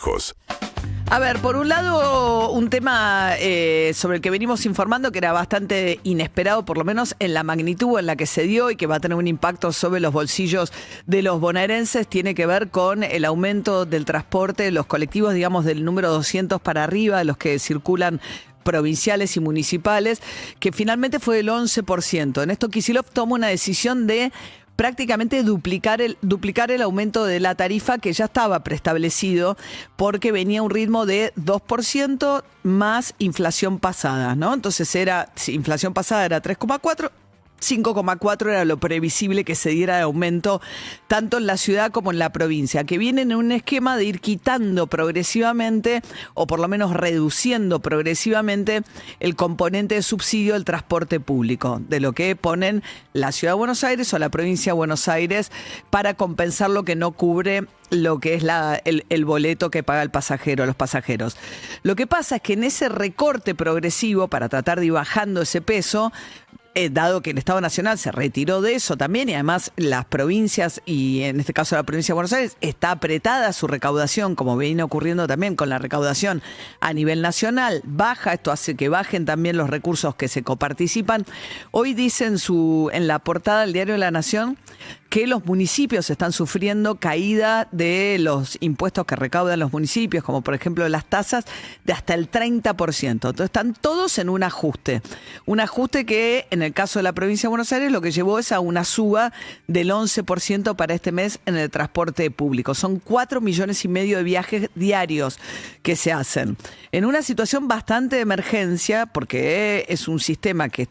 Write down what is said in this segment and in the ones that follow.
consejos. A ver, por un lado, un tema sobre el que venimos informando que era bastante inesperado, por lo menos en la magnitud en la que se dio y que va a tener un impacto sobre los bolsillos de los bonaerenses, tiene que ver con el aumento del transporte de los colectivos, digamos, del número 200 para arriba, de los que circulan provinciales y municipales, que finalmente fue del 11%. En esto Kicillof toma una decisión de prácticamente duplicar el aumento de la tarifa que ya estaba preestablecido porque venía un ritmo de 2% más inflación pasada, ¿no? Entonces inflación pasada era 3,4%. 5,4 era lo previsible que se diera de aumento tanto en la ciudad como en la provincia, que vienen en un esquema de ir quitando progresivamente o por lo menos reduciendo progresivamente el componente de subsidio del transporte público, de lo que ponen la ciudad de Buenos Aires o la provincia de Buenos Aires para compensar lo que no cubre lo que es el boleto que paga el pasajero, los pasajeros. Lo que pasa es que en ese recorte progresivo, para tratar de ir bajando ese peso, dado que el Estado Nacional se retiró de eso también y además las provincias, y en este caso la provincia de Buenos Aires, está apretada su recaudación, como viene ocurriendo también con la recaudación a nivel nacional, baja, esto hace que bajen también los recursos que se coparticipan. Hoy dice en la portada del diario La Nación que los municipios están sufriendo caída de los impuestos que recaudan los municipios, como por ejemplo las tasas, de hasta el 30%. Entonces están todos en un ajuste que en el caso de la provincia de Buenos Aires lo que llevó es a una suba del 11% para este mes en el transporte público. Son 4,5 millones de viajes diarios que se hacen. En una situación bastante de emergencia, porque es un sistema que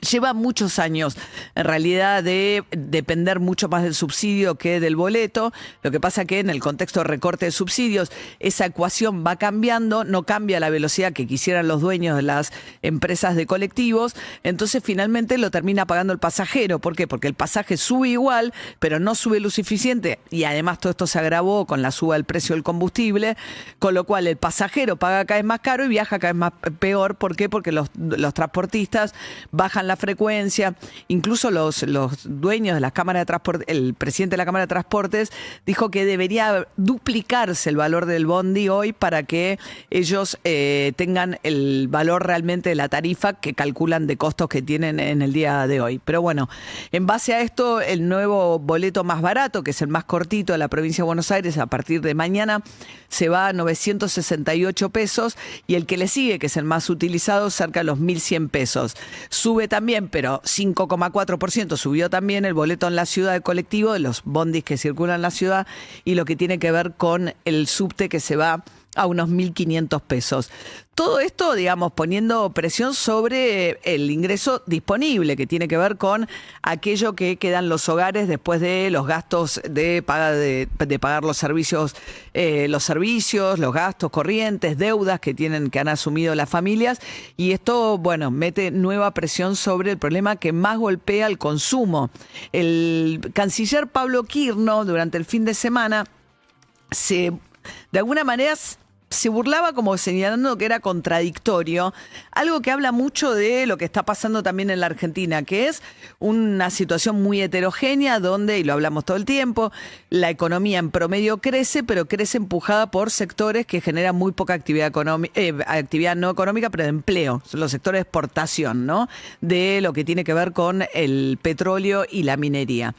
lleva muchos años, en realidad, de depender mucho más del subsidio que del boleto. Lo que pasa que en el contexto de recorte de subsidios, esa ecuación va cambiando, no cambia a la velocidad que quisieran los dueños de las empresas de colectivos, entonces finalmente lo termina pagando el pasajero. ¿Por qué? Porque el pasaje sube igual, pero no sube lo suficiente, y además todo esto se agravó con la suba del precio del combustible, con lo cual el pasajero paga cada vez más caro y viaja cada vez más peor. ¿Por qué? Porque los transportistas bajan la frecuencia, incluso los dueños de las cámaras de transporte, el presidente de la Cámara de Transportes dijo que debería duplicarse el valor del bondi hoy para que ellos tengan el valor realmente de la tarifa que calculan de costos que tienen en el día de hoy. Pero bueno, en base a esto, el nuevo boleto más barato, que es el más cortito de la provincia de Buenos Aires, a partir de mañana se va a 968 pesos y el que le sigue, que es el más utilizado, cerca de los 1.100 pesos. Sube también, pero 5,4% subió también el boleto en la ciudad de colectivo, de los bondis que circulan en la ciudad, y lo que tiene que ver con el subte, que se va a unos 1.500 pesos. Todo esto, digamos, poniendo presión sobre el ingreso disponible, que tiene que ver con aquello que quedan los hogares después de los gastos de pagar los servicios, los gastos corrientes, deudas que han asumido las familias. Y esto, bueno, mete nueva presión sobre el problema que más golpea al consumo. El canciller Pablo Quirno, durante el fin de semana, de alguna manera se burlaba, como señalando que era contradictorio, algo que habla mucho de lo que está pasando también en la Argentina, que es una situación muy heterogénea donde, y lo hablamos todo el tiempo, la economía en promedio crece, pero crece empujada por sectores que generan muy poca actividad actividad no económica, pero de empleo. Son los sectores de exportación, ¿no? De lo que tiene que ver con el petróleo y la minería.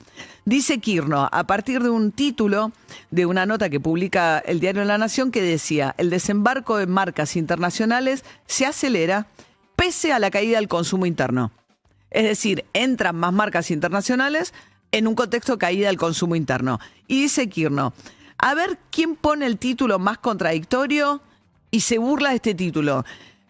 Dice Quirno, a partir de un título de una nota que publica el diario La Nación, que decía: el desembarco de marcas internacionales se acelera pese a la caída del consumo interno. Es decir, entran más marcas internacionales en un contexto de caída del consumo interno. Y dice Quirno, a ver quién pone el título más contradictorio y se burla de este título,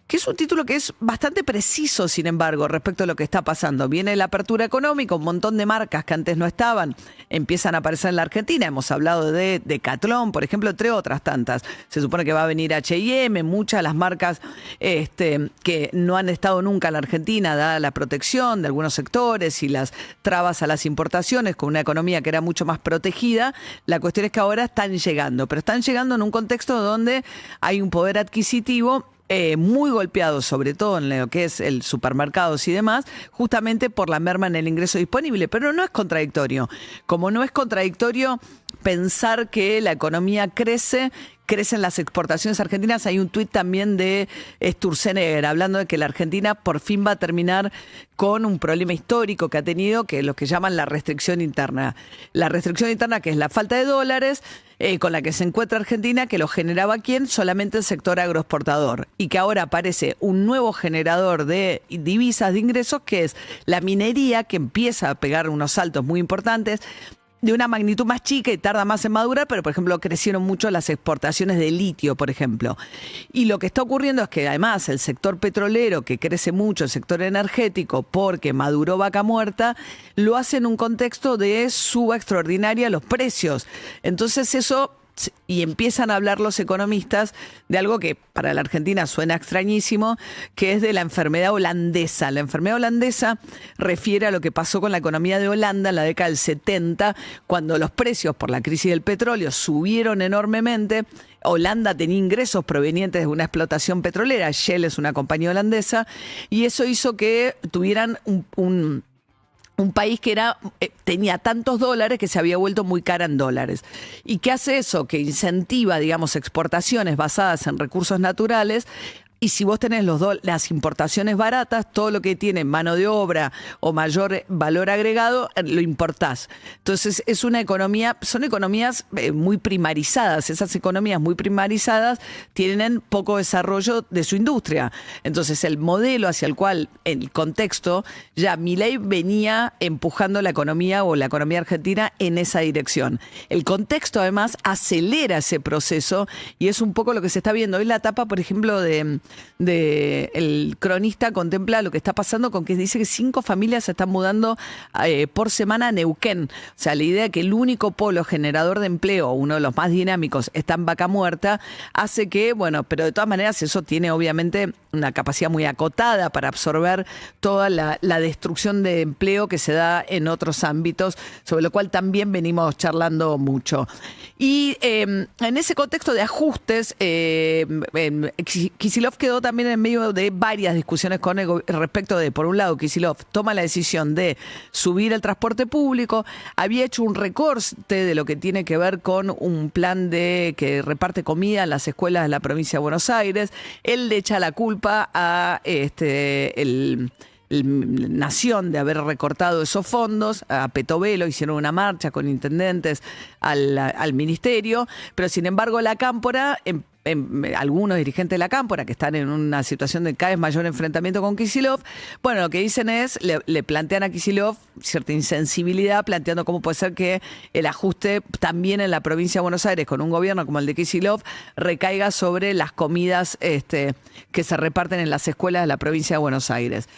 que es un título que es bastante preciso, sin embargo, respecto a lo que está pasando. Viene la apertura económica, un montón de marcas que antes no estaban, empiezan a aparecer en la Argentina. Hemos hablado de Decathlon, por ejemplo, entre otras tantas. Se supone que va a venir H&M, muchas de las marcas que no han estado nunca en la Argentina, dada la protección de algunos sectores y las trabas a las importaciones, con una economía que era mucho más protegida. La cuestión es que ahora están llegando, pero están llegando en un contexto donde hay un poder adquisitivo muy golpeados, sobre todo en lo que es el supermercados y demás, justamente por la merma en el ingreso disponible. Pero no es contradictorio. Como no es contradictorio pensar que la economía crecen las exportaciones argentinas. Hay un tuit también de Sturzenegger hablando de que la Argentina por fin va a terminar con un problema histórico que ha tenido, que es lo que llaman la restricción interna. La restricción interna, que es la falta de dólares, con la que se encuentra Argentina, que lo generaba ¿quién? Solamente el sector agroexportador. Y que ahora aparece un nuevo generador de divisas, de ingresos, que es la minería, que empieza a pegar unos saltos muy importantes, de una magnitud más chica y tarda más en madurar, pero por ejemplo crecieron mucho las exportaciones de litio, por ejemplo. Y lo que está ocurriendo es que además el sector petrolero, que crece mucho, el sector energético, porque maduró Vaca Muerta, lo hace en un contexto de suba extraordinaria los precios. Entonces eso... Y empiezan a hablar los economistas de algo que para la Argentina suena extrañísimo, que es de la enfermedad holandesa. La enfermedad holandesa refiere a lo que pasó con la economía de Holanda en la década del 70, cuando los precios por la crisis del petróleo subieron enormemente. Holanda tenía ingresos provenientes de una explotación petrolera, Shell es una compañía holandesa, y eso hizo que tuvieran un país que tenía tantos dólares que se había vuelto muy cara en dólares. ¿Y qué hace eso? Que incentiva, digamos, exportaciones basadas en recursos naturales. Y si vos tenés las importaciones baratas, todo lo que tiene mano de obra o mayor valor agregado, lo importás. Entonces es una economía, son economías muy primarizadas. Esas economías muy primarizadas tienen poco desarrollo de su industria. Entonces el modelo hacia el cual, en el contexto, ya Milei venía empujando la economía o la economía argentina en esa dirección. El contexto además acelera ese proceso y es un poco lo que se está viendo. Hoy la etapa, por ejemplo, de el cronista contempla lo que está pasando con que dice que 5 familias se están mudando por semana a Neuquén. O sea, la idea de que el único polo generador de empleo, uno de los más dinámicos, está en Vaca Muerta, hace que, bueno, pero de todas maneras eso tiene obviamente una capacidad muy acotada para absorber toda la destrucción de empleo que se da en otros ámbitos, sobre lo cual también venimos charlando mucho. Y en ese contexto de ajustes, Kicillof quedó también en medio de varias discusiones con respecto de, por un lado, Kicillof toma la decisión de subir el transporte público, había hecho un recorte de lo que tiene que ver con un plan que reparte comida en las escuelas de la provincia de Buenos Aires. Él le echa la culpa a Nación de haber recortado esos fondos. A Petovelo hicieron una marcha con intendentes al ministerio, pero sin embargo la Cámpora, algunos dirigentes de la Cámpora que están en una situación de cada vez mayor enfrentamiento con Kicillof, bueno, lo que dicen es, le plantean a Kicillof cierta insensibilidad, planteando cómo puede ser que el ajuste también en la provincia de Buenos Aires, con un gobierno como el de Kicillof, recaiga sobre las comidas que se reparten en las escuelas de la provincia de Buenos Aires.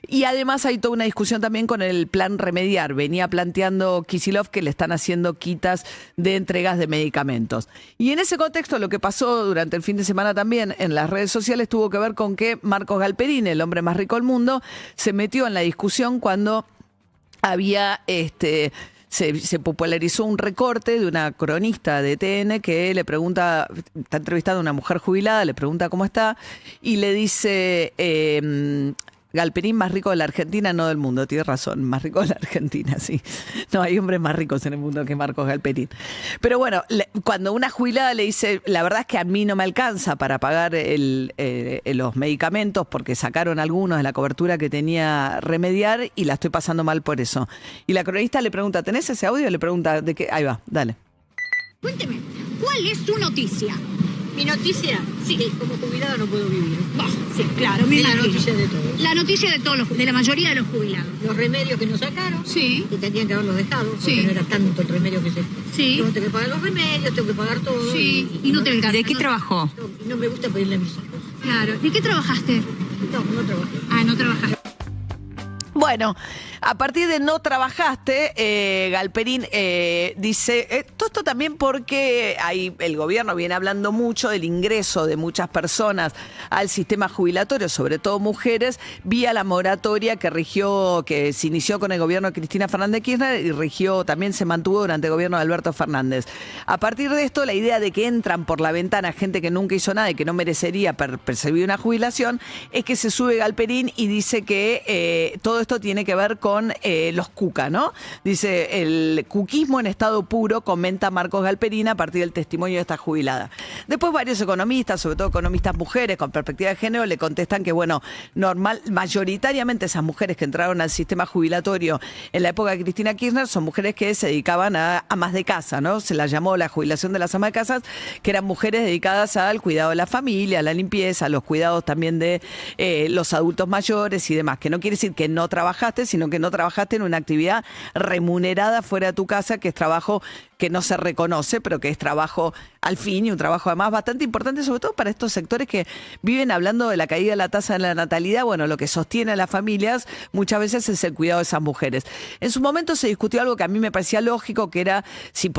Y además hay toda una discusión también con el plan Remediar. Venía planteando Kicillof que le están haciendo quitas de entregas de medicamentos. Y en ese contexto lo que pasó durante el fin de semana también en las redes sociales tuvo que ver con que Marcos Galperín, el hombre más rico del mundo, se metió en la discusión cuando había se popularizó un recorte de una cronista de TN que le pregunta, está entrevistando a una mujer jubilada, le pregunta cómo está y le dice... Galperín más rico de la Argentina, no del mundo, tiene razón, más rico de la Argentina, sí. No, hay hombres más ricos en el mundo que Marcos Galperín. Pero bueno, cuando una jubilada le dice, la verdad es que a mí no me alcanza para pagar los medicamentos porque sacaron algunos de la cobertura que tenía Remediar y la estoy pasando mal por eso. Y la cronista le pregunta, ¿tenés ese audio? Le pregunta, ¿de qué? Ahí va, dale. Cuénteme, ¿cuál es su noticia? Mi noticia, sí, que como jubilado no puedo vivir. Bah, sí, claro, me Es la imagino. noticia de todos. La noticia de todos de la mayoría de los jubilados. Los remedios que nos sacaron, Sí. que tendrían que haberlos dejado, porque Sí. no era tanto el remedio que se... Sí. Yo tengo que pagar los remedios, tengo que pagar todo. Sí, y no te alcanza. ¿De qué trabajó? No me gusta pedirle a mis hijos. Claro. ¿De qué trabajaste? No trabajé. Ah, no trabajaste. Bueno, a partir de no trabajaste, Galperín dice, todo esto también porque ahí el gobierno viene hablando mucho del ingreso de muchas personas al sistema jubilatorio, sobre todo mujeres, vía la moratoria que se inició con el gobierno de Cristina Fernández de Kirchner y también se mantuvo durante el gobierno de Alberto Fernández. A partir de esto, la idea de que entran por la ventana gente que nunca hizo nada y que no merecería percibir una jubilación, es que se sube Galperín y dice que todo esto tiene que ver con los cuca, ¿no? Dice, el cuquismo en estado puro, comenta Marcos Galperín a partir del testimonio de esta jubilada. Después varios economistas, sobre todo economistas mujeres con perspectiva de género, le contestan que, bueno, mayoritariamente esas mujeres que entraron al sistema jubilatorio en la época de Cristina Kirchner son mujeres que se dedicaban a amas de casa, ¿no? Se las llamó la jubilación de las amas de casa, que eran mujeres dedicadas al cuidado de la familia, a la limpieza, a los cuidados también de los adultos mayores y demás, que no quiere decir que no trabajaste, sino que no trabajaste en una actividad remunerada fuera de tu casa, que es trabajo que no se reconoce, pero que es trabajo al fin y un trabajo además bastante importante, sobre todo para estos sectores que viven hablando de la caída de la tasa de la natalidad. Bueno, lo que sostiene a las familias muchas veces es el cuidado de esas mujeres. En su momento se discutió algo que a mí me parecía lógico, que era si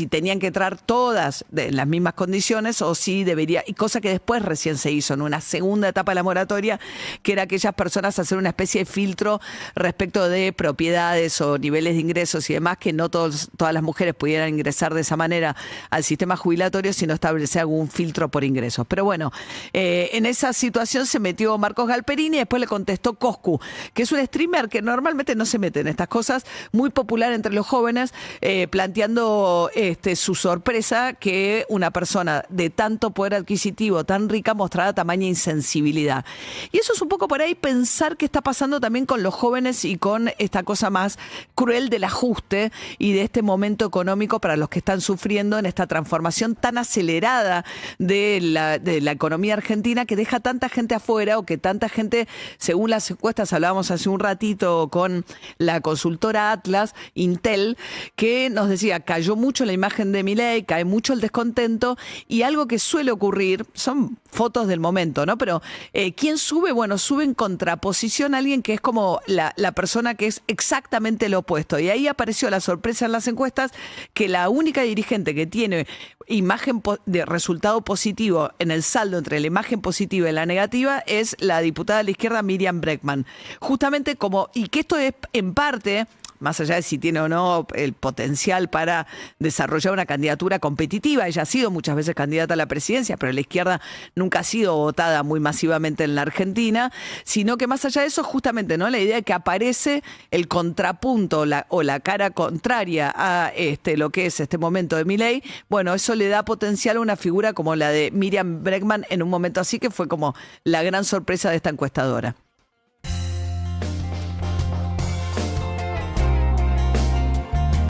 tenían que entrar todas en las mismas condiciones o si debería, y cosa que después recién se hizo en una segunda etapa de la moratoria, que era aquellas personas hacer una especie de filtro respecto de propiedades o niveles de ingresos y demás, que no todas las mujeres pudieran ingresar de esa manera al sistema jubilatorio, sino establecer algún filtro por ingresos. Pero bueno, en esa situación se metió Marcos Galperín y después le contestó Coscu, que es un streamer que normalmente no se mete en estas cosas, muy popular entre los jóvenes, planteando su sorpresa que una persona de tanto poder adquisitivo, tan rica, mostrara tamaña insensibilidad. Y eso es un poco por ahí pensar qué está pasando también con los jóvenes y con esta cosa más cruel del ajuste y de este momento económico para los que están sufriendo en esta transformación tan acelerada de la economía argentina, que deja tanta gente afuera, o que tanta gente, según las encuestas, hablábamos hace un ratito con la consultora Atlas, Intel, que nos decía, cayó mucho la imagen de Milei, cae mucho el descontento, y algo que suele ocurrir, son fotos del momento, ¿no? Pero ¿quién sube? Bueno, sube en contraposición a alguien que es como la persona que es exactamente lo opuesto. Y ahí apareció la sorpresa en las encuestas, que la única dirigente que tiene imagen de resultado positivo en el saldo entre la imagen positiva y la negativa es la diputada de la izquierda Miriam Bregman. Justamente y que esto es en parte, más allá de si tiene o no el potencial para desarrollar una candidatura competitiva. Ella ha sido muchas veces candidata a la presidencia, pero la izquierda nunca ha sido votada muy masivamente en la Argentina, sino que más allá de eso, justamente, ¿no? La idea de que aparece el contrapunto o la cara contraria a lo que es este momento de Milei, bueno, eso le da potencial a una figura como la de Miriam Bregman en un momento así, que fue como la gran sorpresa de esta encuestadora.